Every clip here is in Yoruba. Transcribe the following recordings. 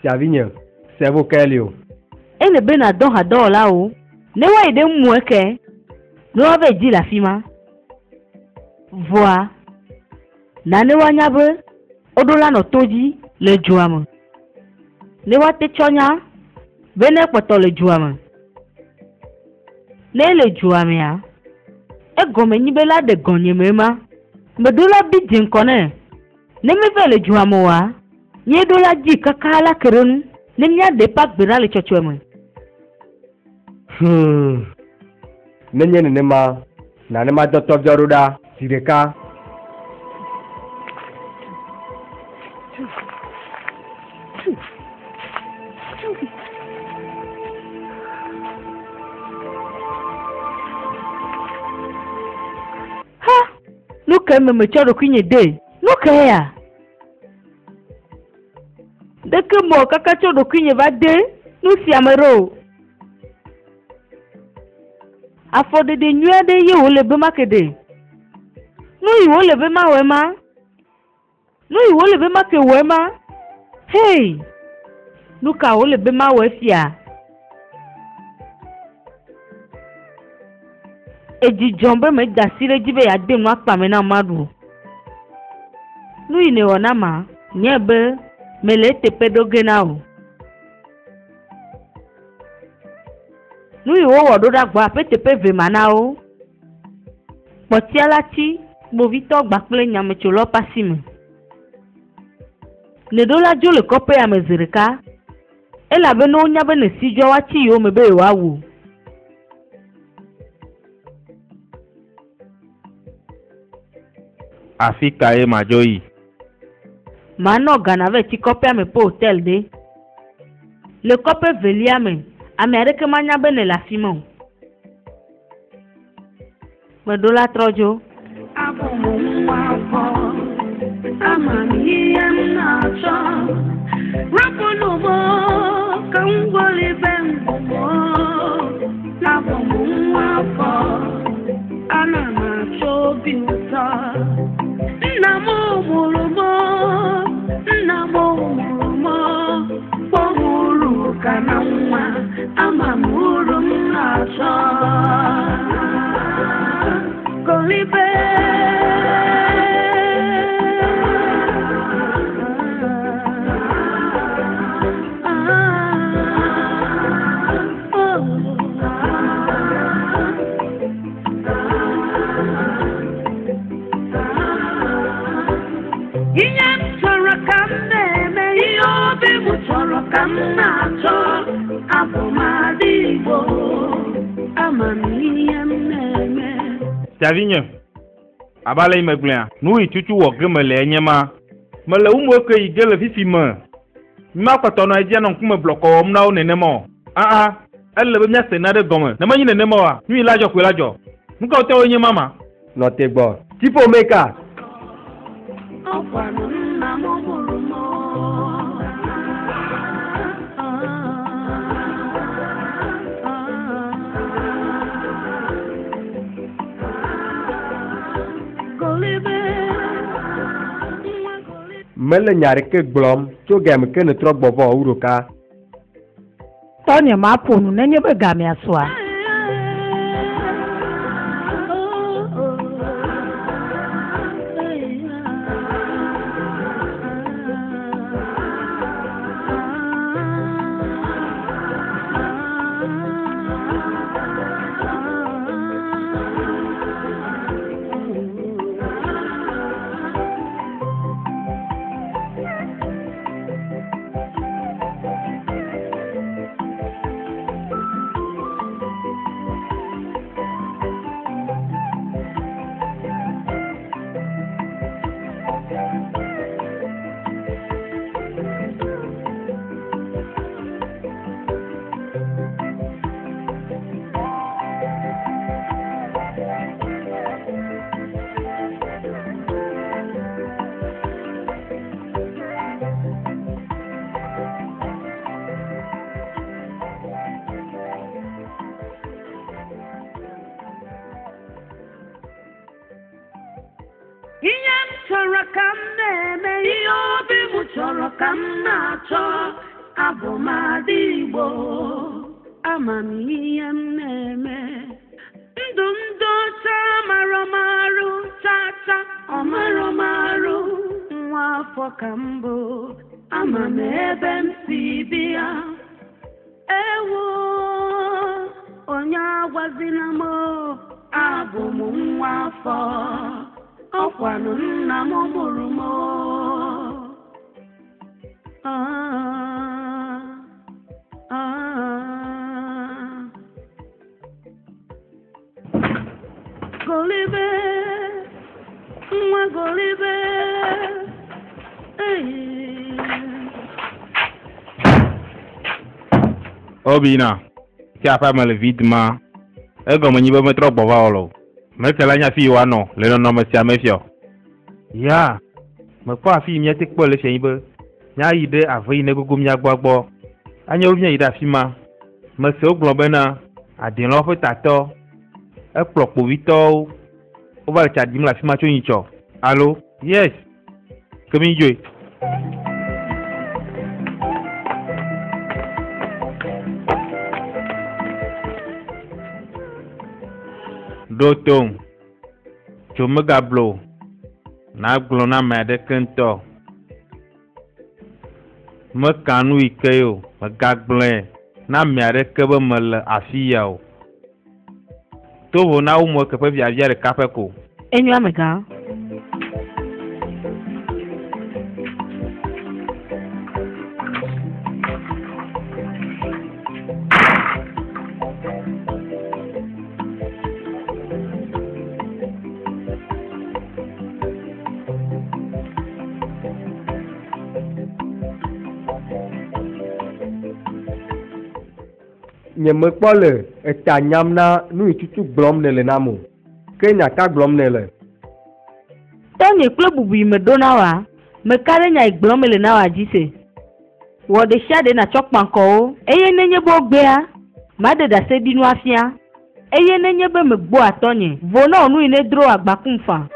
Tiavinho, c'est vous Kelio. Et le ben à don là-haut. Ne voyez de moi que. Nous avait dit la fima. Vois. Nane wanyabe. Odola no toji le juama. Ne wate chonya. Bene poto le juama. Ne le juama ya. E gome nyibela de gonye mema. Medola bidin kone. Ne me ve le juama wa. Nye dola ji kakala kerenu. Ne nya de pak bira le chochweme. Nenye nema. Na nema doto vyoruda. Sireka. Nuka me choro kunye de. Nuka ya. Deke mo kaka choro kunye va de. Nusi amero. Afode de nyue de ye ole be makede. Nu yi ole be ma wema. Nu yi ole be make wema. Hey. Nuka ole be ma wefia. Eji jombe me dasire jibe ya dem wa pa me na madu. Nu ine wona ma nyebe mele tepe doge na o. Nu iwo wodo da gba pe tepe ve mana o. Poti alati mo vito gba ple nyame cholo pasime. Ne dola jo le kope ya mezirika. Ela be no nya be ne sijo wa chi yo me be wa wu. Afika e majoyi. Mano ganave ti kopia me po hotel de. Le kope velia me. Amerike manya bene la fimo. Me dola trojo. Abu wafo. Amani nacho. Rapolo mo. Kangoli bengo mo. Abu wafo. Ana nacho biuta. Namo murumo. Namo murumo. Pohuru kanamwa. Amamuru nacho. Kolibe. Tiavinho. Abala imeglia. Nu itutu wo gemele enyema. Mele umo ke igele fifima. Ma kwatono eje no kuma bloko mna o nenemo. Elle be mia senade gome. Na manyi nenemo wa. Nu ilajo ku ilajo. Nka o te onye mama. No te gbo. Tipo meka. Mele nyare ke glom to gam ke ne tro gbobo uruka. Tonya ma ponu nenye be gam ya swa. abụ m ada Igbo amamihe m na-eme ndụ ndị ọcha marọmarụ tata ọmarọmarụ nwa afọ ka mbụ ama m ebe m si bịa ewo onye agwazina m abụ m nwa afọ ọkwanụ nna m mụrụ m Golibe, nwa Golibe, Obina, qui a pas mal vite ma. Comme on y va mettre au bavalo. Mais que la fille ou non, le nom me tient méfiant. Ya, me pas fille mia tek pole cheibe. Nya ide avri ne gugum nya gbagbo. Anya ou bien ida fima. Me se o globena a din lo fe tato. E plok po vito. O va chat dim la fima cho nicho. Allô? Yes. Comme il joue. Dotong. Cuma gablo. Na glo na mede kento. Me kanu ikeyo. Me gagblen. Na mede kebe mele afiyao. Tovo na umo kepe via de kapeko. Enyo amega. Nye me kpɔ le eta nyam na nu yi tutu gblɔm ne le na mo ke nya ka gblɔm ne le. Tɔnye kple bubu yi me do na wa me ka ɖe nya yi gblɔm le na wa dzi se. Wɔ ɖe sia ɖe natsɔ kpankɔwo eye nenye be wogbea maɖe ɖase ɖi nu afia eye nenye be me gbo atɔnye vo na nu yi ne dro agbakum fa.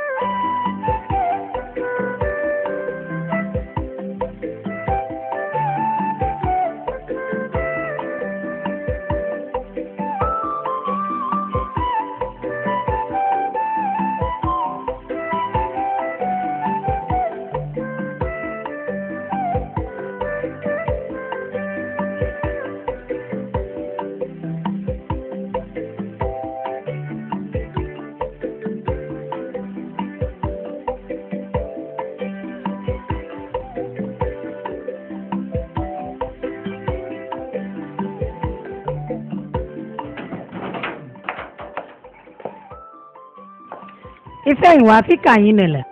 Ife ìwà Áfíríkà yìí nìlẹ̀.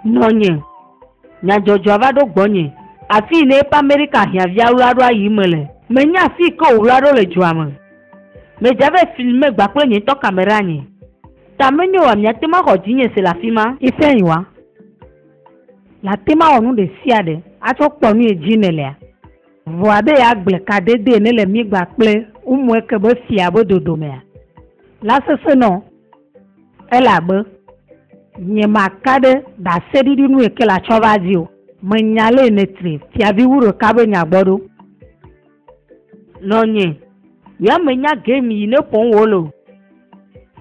Nọ̀nyẹ̀. Nyadzɔdzɔ ava ɖo gbɔnye. Afi ne epa Amerika hiãvia wla ɖo ayi me le. Menya afi ke wla ɖo le dzoa me. Medzave filme gba kple nye tɔ kamera nye. Ta menyo wa miate ma xɔ dzinye se le afi ma. Ife ìwà. La te ma wɔ nu ɖe sia ɖe. Atsɔ kpɔ nu edzi nɛlea. Vɔ abe ya gble kadede ne le mi gba kple umu eke be fia be dodomea. La sese nɔ. Ele abe. Nye maka ɖe ɖase ɖiɖi nu eke le atsɔ va dzi o. Menya le netri fiavi wu ɖeka be nya gbɔ ɖo. Nɔnye, ya menya game yi ne ƒom wo lo.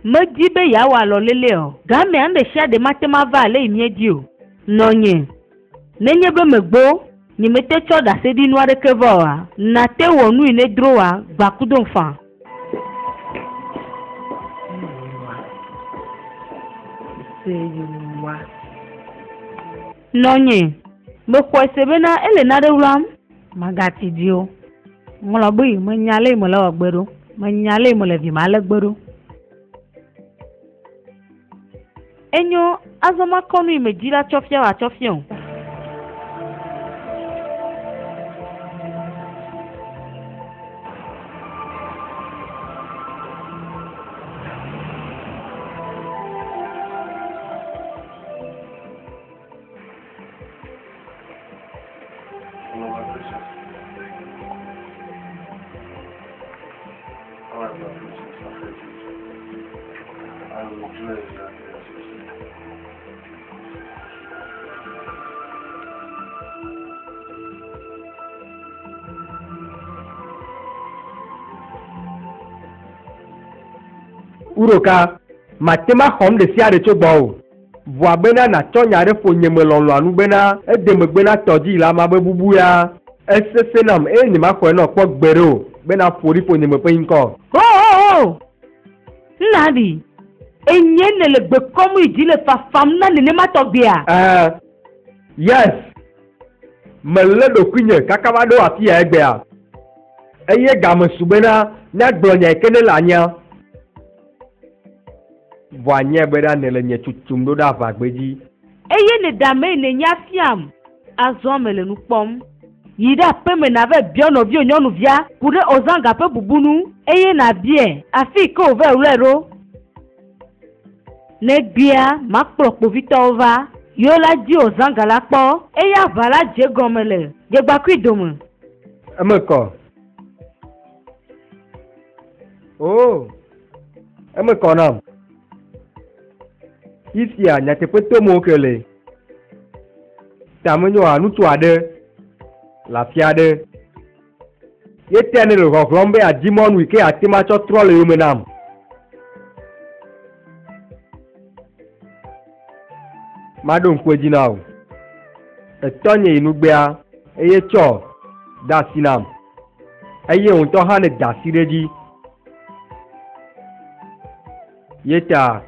Medi be ya wɔ alɔ lele o. Game ande sia ɖe mate ma va ale yi mie di o. Nɔnye, nenye be megbo, nye mete tsɔ ɖase ɖi nu aɖeke vɔ oa, nate wɔ nu yi ne dro oa gbakudo fa. Nɔnye, me xɔ se bena ele na ɖe wlam. Magati di o. Ŋlɔ be yi menya le me le wɔ gbe ɖo. Menya le me le vi ma le gbe ɖo. Enyo azɔ makɔ nu yi me dzi la tsɔ fia wa tsɔ fia o. uroka matema xɔm ɖe sia ɖe tso gbɔ o vɔa bena natsɔ nya ɖe ƒo nye me lɔlɔ anu bena edeme bena tɔdzi la ma be bubu ya esese nam eye nye ma xɔe nɔ kpɔ gbe ɖe o bena ƒo ɖi ƒo nye me ƒe ŋkɔ. Oh, nna ɖi enye ne le gbe kɔm yi dzi le fafam na nenema tɔgbea. Yes mele ɖokuinye kaka va ɖo afi ya egbea eye game su bena míagblɔ nya yi ke ne le anya vɔ anya bena ne le nye tutum ɖo ɖe avagbe dzi. Eye ne dame ne nya fiam azɔ me le nu kpɔm yi ɖe aƒe me na ve biɔ nɔvio nyɔnuvia ku ɖe ozanga ƒe bubunu eye na bie afi ke wòve wlɔe ɖo. Ne gbia makplɔ kpovitɔwo va yo la di ozanga la kpɔ eye ava la dze gɔme le dzegbakui dome. Eme kɔ. Oh, eme kɔ nam. Isia nyateƒe tomo ke le. Tamenyo ŋutsu aɖe le afi aɖe. Yetea ne le ʋɔʋlɔm be adi mɔnu yi ke ate ma tsɔ trɔ le yome nam. Maɖo ŋku edzi na o. Etɔ nye yi nugbea eye tsɔ da asi nam. Eye ŋutɔ hã ne da asi ɖe dzi. Yeta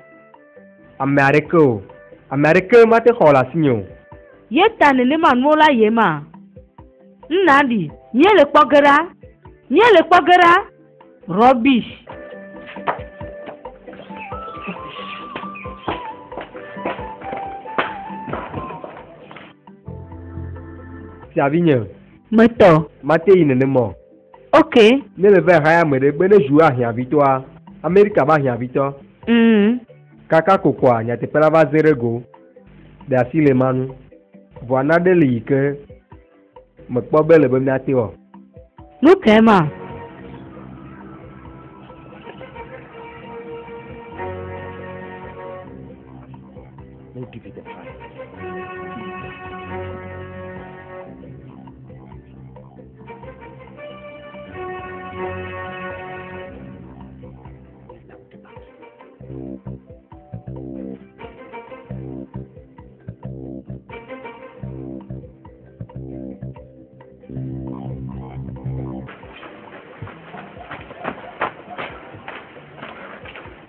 ame aɖeke o. Ame aɖeke mate xɔ le asi nye o. Yeta nenema nuwo la ye ma. Nna ɖi nye le kpɔ ge ɖa. Nye le kpɔ ge ɖa. Rubbish. Siavinye. Metɔ. Mate yi nenema. Ok. Ne le ve haya ame ɖe be ne zu ahiãvitɔa Amerika ba ahiãvitɔ. Kaka kokoa nyateƒe la va ze ɖe go ɖe asi le manu vɔa naɖe le yi ke mekpɔ be le be míate wɔ. Nu ke ma.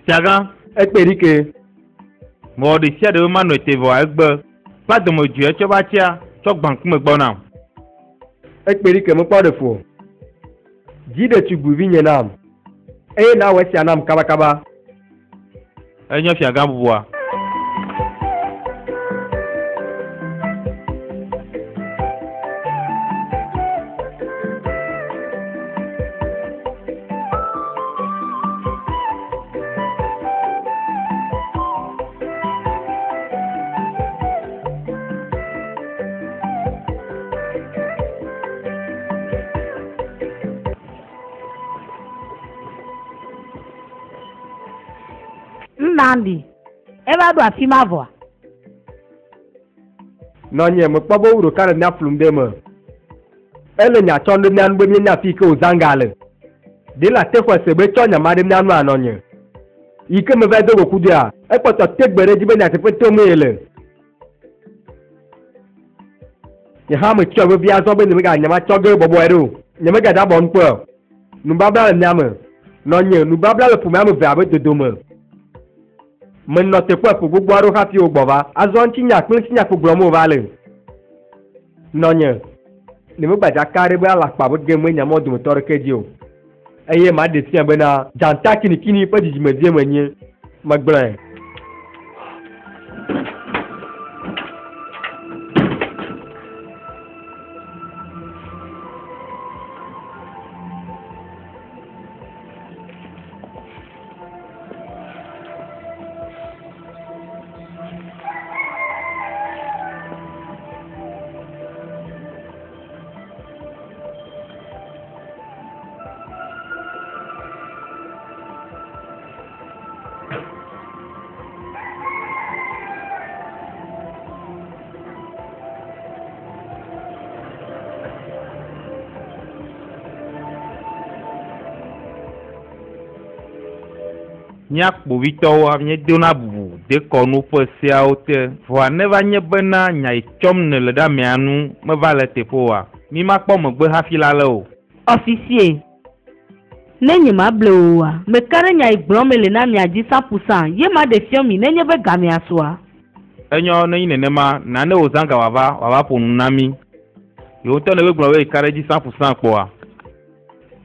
Tiaga. Ekperike. Mɔ ɖe sia ɖe ma nɔ ete vɔ egbe. Kpa dome dzu etsɔ va tsia tsɔ gbankume gbɔna. Ekperike mekpɔ ɖe fo. Dzi ɖetugbivi nye nam. Eye na wɔ sia nam kabakaba. Enye fiaga bubua. Nnamdi, ebe ɖo afi ma vɔa. Nɔnye mekpɔ be wo ɖeka le mía flum ɖe me. Ele nya tsɔ ɖe mía nu be míenya fi ke wòzanga le. Ɖe le ate xɔ se be tsɔ nyama ɖe mía nu anɔnye. Yi ke me va do goku doa, ekpɔtɔ te gbe ɖe dzi be nyateƒe tom ye le. Nye hã me tsɔ vevi azɔ be nye mega nyama tsɔ ge bɔbɔe ɖo. Nye mega da bɔ nukpɔ. Nubabla le mía me. Nɔnye nubabla le ƒome ame eve abe dodome. Menɔ teƒe ƒo gbogbo aɖewo hafi wo gbɔ va. Azɔ ŋuti nya kple ŋuti nya ƒo gblɔm wova le. Nɔnye, ne me gbadza ka ɖe be alakpa be ge me nya mɔ dometɔ ɖeke dzi o. Eye ma ɖe fia bena dzanta kinikini ƒe dzidzimedie menye megblɔe. Nyakpovitɔwo míedona bubu dekɔnu ƒe seawo te vɔa neva nye bena nya yi tsɔm ne le ɖe amea nu meva le teƒe oa mi makpɔ megbe hafi la le o. Officier, ne nye ma ble oa, me kare nya igblɔ me le na mia dzi 100%, ye ma de fia mi nenye be ga mia soa. Enyo ne yi nenema nane wo zanga wava ƒo nu na mi. Yewo tɔ ne be gblɔ be kare dzi 100% kpɔa.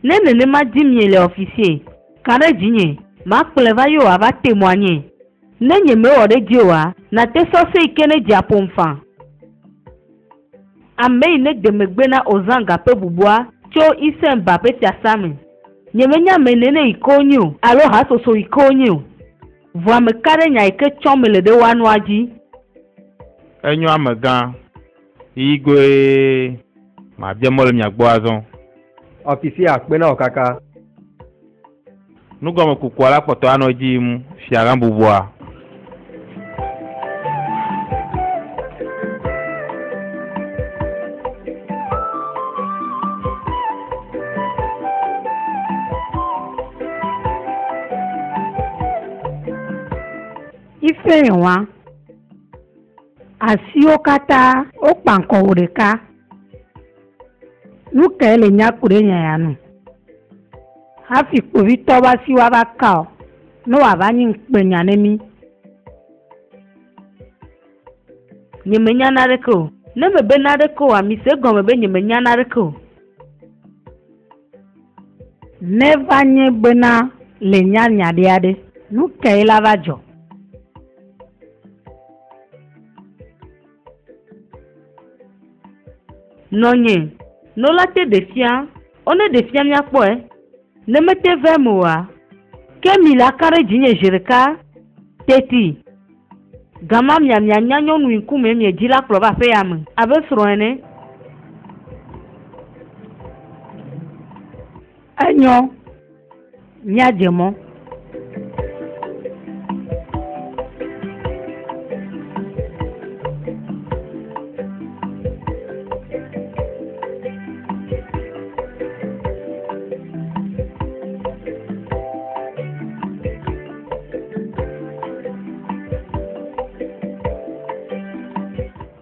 Ne nenema di mi le officier, kare dzi nye, ma kple va yo ava témoigner. Ne nye me wɔ ɖe dzi oa, na te sɔse yi ke ne dzi aƒomfa. Ame yi ne de megbe na ozanga ƒe bubua tso isen ba ƒe fiasa me. Nye me nya me nene yi ke wonye o, alo hasoso yi ke wonye o. Vɔa me ka ɖe nya yi ke tsɔm me le ɖe woa nua dzi. Enyo amegã, yigoe ma bia mɔ le mia gbɔ azɔ. Officier akpe na wo kaka. Nugɔme kukua la kpɔtɔ anɔ dzi mu fiagã bubua. Ife wa asiwo kata o kpankɔ wo ɖeka. Nu ke le nyakure nya ya nu. Hafi kpovitɔ va si wa va ka o. No wa va nyi ŋkpe nya ne mi. Nye me nya na ɖeke o. Ne me be na ɖeke o, mi se gɔme be nye me nya na ɖeke o. Ne va nye bena le nya nya ɖe aɖe. Nu ke la va dzɔ. Nonye, no la te defia, one defia mia kpɔe, ne me te ve mo wa, ke mi la kare dzinye zirika, teti, gama mia nya nyɔnu ŋkume mie dzi la kplɔ va ƒe ya me, abe srɔ̃ ene. Enyo, mia dze mɔ.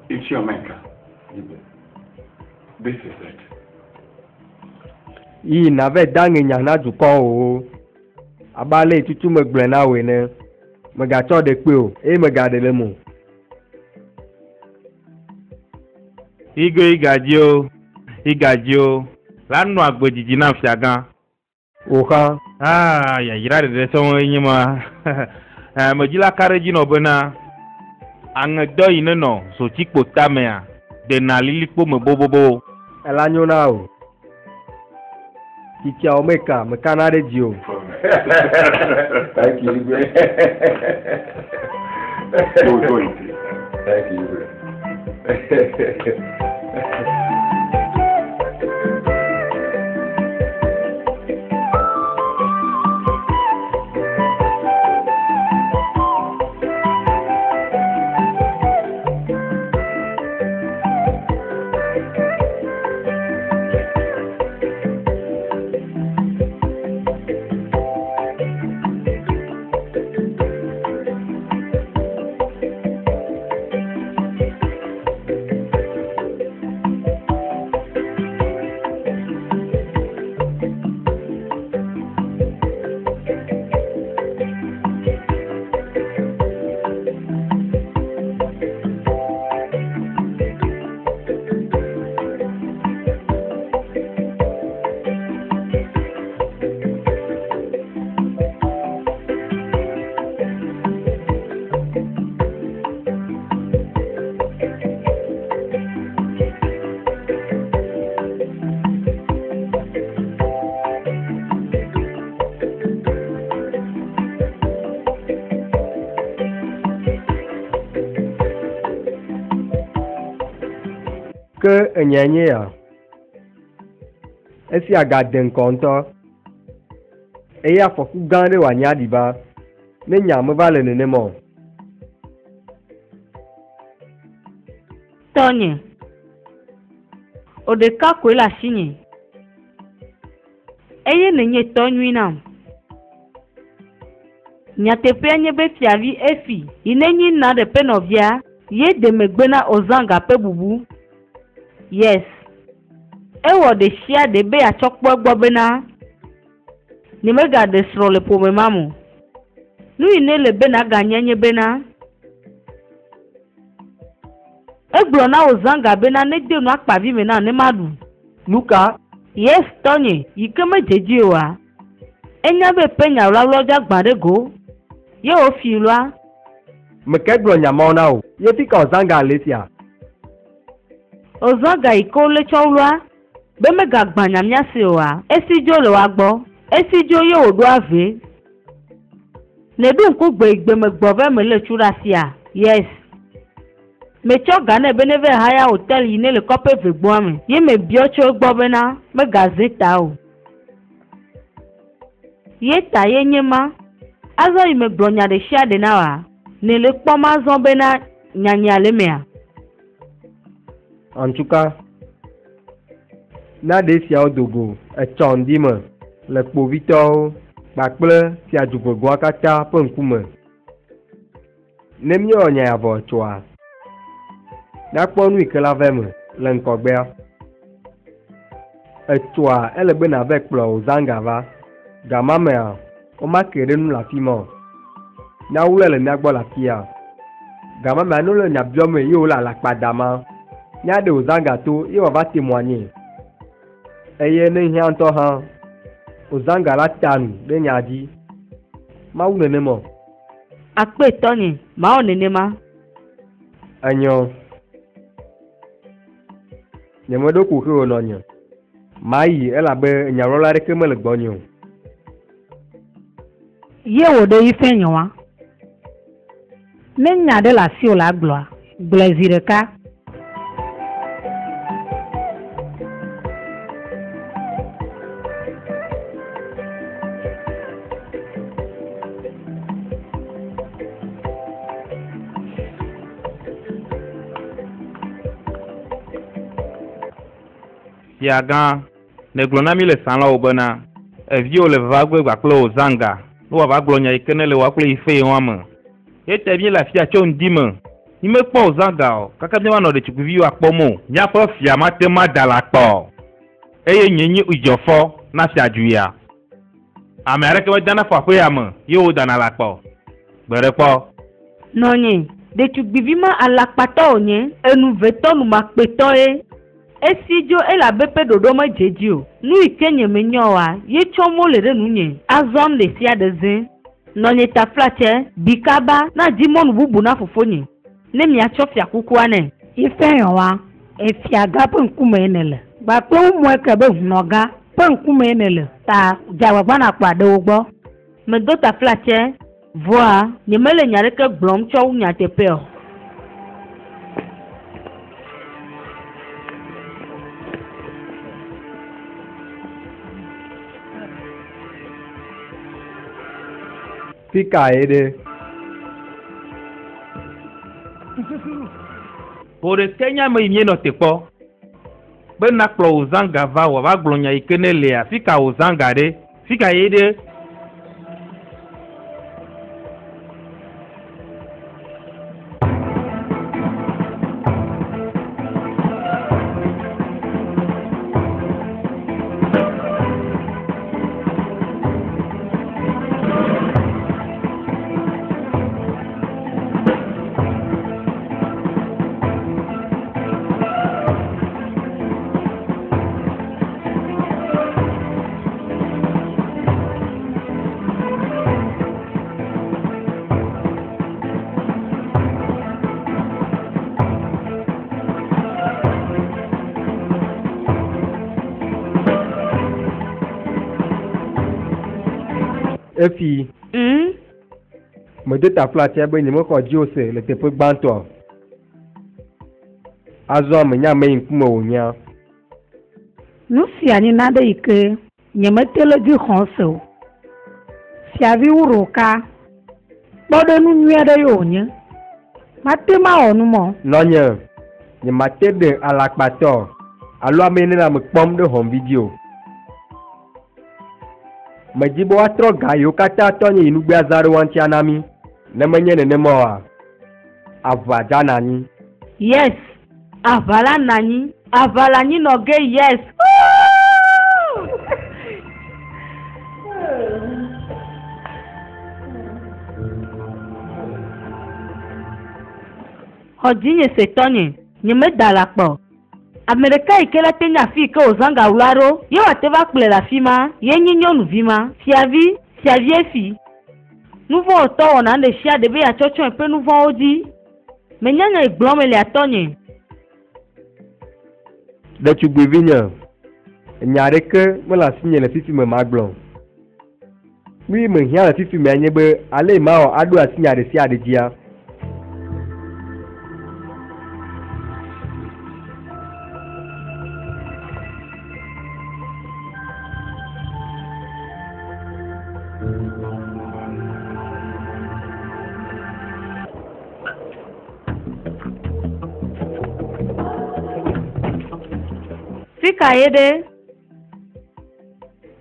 It's your maker. This is it. Yi na ve dange nya na dukɔ o. Abale tutu me gblɔ na wo ne. Me gatsɔ ɖe kpe o, eye me gaɖe le mo. Igadio, la nɔ agbe dzidzi na fiagã. Oxa. Yayira ɖeɖe sɔŋ enye ma. Me dzi la ka ɖe dzi nɔ bena aŋedɔ yi ne nɔ zotsikpo tamea dena lilikpo me bobobo. Ela nyo na o. Titiawo meka, meka na ɖe dzi o. Thank you. Go eat it. Thank you. Ke enyenye ya. Esi agade ŋkɔ ŋutɔ. Eye afɔku gã aɖe wòanya ɖiba. Ne nya me va le nenema o. Tɔnye, o ɖeka koe le asi nye. Eye nenye tɔ nyui nam. nyateƒea nye be fiavi efi yi nenyi na ɖe ƒe nɔvia ye de megbe na ozanga ƒe bubu. Yes, ewɔ ɖe sia ɖe be atsɔ kpɔ egbɔ bena nyemega ɖe srɔ̃ le ƒome ma mo. Nu yi ne le bena ganye nye bena egblɔ na ozanga bena ne de nu akpavi me na ne ma ɖu. Nuka? Yes, tɔnye yi ke me dzedzi oa. Enya be ƒe nya wlawlɔ dza gbã ɖe go. Ye wo fi loa. Meke gblɔ nyamawo na o. Ye fi ka ozanga le sia. Ozanga yi ke wole tsɔ loa be megagbã nya mía se oa. Esi dzo le wa gbɔ. Esi dzo ye wòɖo ave. Ne ɖo ŋku gbe me gbɔ be me le tsu ɖe asia. Yes. Metsɔ ga ne be ne ve haya hotel yi ne le kɔƒe vegboa me. Ye me biɔ tso egbɔ bena megaze ta o. Ye ta ye nye ma. Azɔ yi me gblɔ nya ɖe sia ɖe na wa. Ne le kpɔm azɔ bena nyanya le mea. En tout cas, na ɖe siawo dogo etsɔ ŋdi me le kpovitɔwo kpakple fiadugbegoa katã ƒe ŋkume. Ne míewɔ nya ya vɔ tsoa, nakpɔ nu yi ke la ve me le ŋgɔgbea. Etsoa ele be na ve kplɔ ozanga va. Gama mea, woma ke ɖe nu le afi ma o. Na wole le mía gbɔ le afia. Gama mea no le nya biɔ me ye wole alakpa dama. Nya ɖe ozanga to ye wòava témoigner. Eye ne hiã ŋutɔ hã, ozanga la ta nu ɖe nya dzi. Mawu nenema o. Akpe tɔnye, mawɔ nenema. Enyo. Nyemeɖo ko xe wònɔ nye. Mayi elabe nyagblɔla ɖeke mele gbɔnye o. Ye wò ɖe yi fɛ nye wa. Ne nya ɖe le asi wò la gblɔa, gblɔe zi ɖeka. Fia gã ne gblɔ na mi le salãwo bena eviwo le vavagbe gbakple ozanga ne wòava gblɔ nya yi ke ne le woakple yi fe wa me. Ye te mi le afia tso ŋdi me. Mi mekpɔ ozanga o kaka mi manɔ ɖetugbiviwo akpɔm o. Míaƒe fia ma te ma da la kpɔ. Eye nye nye idzɔfɔ na fiaduia. Ame aɖeke medana fɔ aƒea me ye wodana la kpɔ. Gbe ɖe kpɔ. Nɔnye, ɖetugbivi ma alakpatɔ wònye, enuvetɔ numakpetɔ ye. Esi dzo elabe ƒe ɖoɖo me dzedzi o. Nu yi ke nye menyɔ wa, ye tsɔ mo le ɖe nunye. Azɔm le sia ɖe ze. Nɔnye ta flatse, bikaba na di mɔnu bubu na fofonye. Ne miatsɔ fia kukua ne. Yi fɛ nye wa. Efia gã ƒe ŋkume ye ne le. Gbakpe wumɔe ke be hunɔ gã ƒe ŋkume ye ne le. Ta dzagbagba na kpa ɖe wo gbɔ. Medo ta flatse, voa nyemele nya ɖeke gblɔm tsɔ wu nyateƒe o. Fika ye ɖe. Ƒo ɖeke nya me yi mienɔ te kpɔ. Be nakplɔ ozanga va wòava gblɔ nya yi ke ne lea. Fika ozanga ɖe. Fika ye ɖe. Efi. Medo ta flatse be nyemexɔ dzi ose le teƒe gbãtɔ. Azɔ menya me yi ŋkume wònya. Nu sia nye naɖe yi ke nyemete le dzi xɔm se o. Fiavi wu ɖeka. Kpɔɖenu nyui aɖe ye wònye. Mate ma wɔ nu mɔ. Nɔnye, nyemate ɖe alakpatɔ alo ame yi ne le ame kpɔm ɖe hɔm vidio. Medzibo atro ga yo kata tonye inugbe azaro wanti anami. Nemenye nenemoa. Ava janani. Yes. Avala nani. Avala ni noge yes. Hodinye setonye. Nyeme dalakpo. Amerika ikela tenya fi ke ozanga ularo. Ye wateva kple la fima. Ye nyinyo vima. Siavi efi. Nouveau auto on a des chiens de béa chocho un peu nouveau odi. Mais nyanya e blom le atonye. De tu bevinya. Nyare ke me la signe le fifi me maglon. Oui me hia le fifi me anyebe ale ma o adu asinya de sia de dia. Fika yede.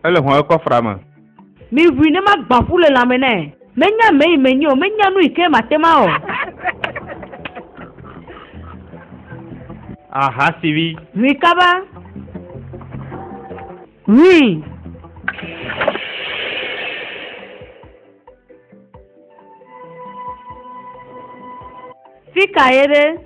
Elle est encore frame. Mi vu ne ma gbafu le lamene. Menya me menyo, menya nu ike matema o. Aha, Sivi. Oui kaba. Oui. Fika yede.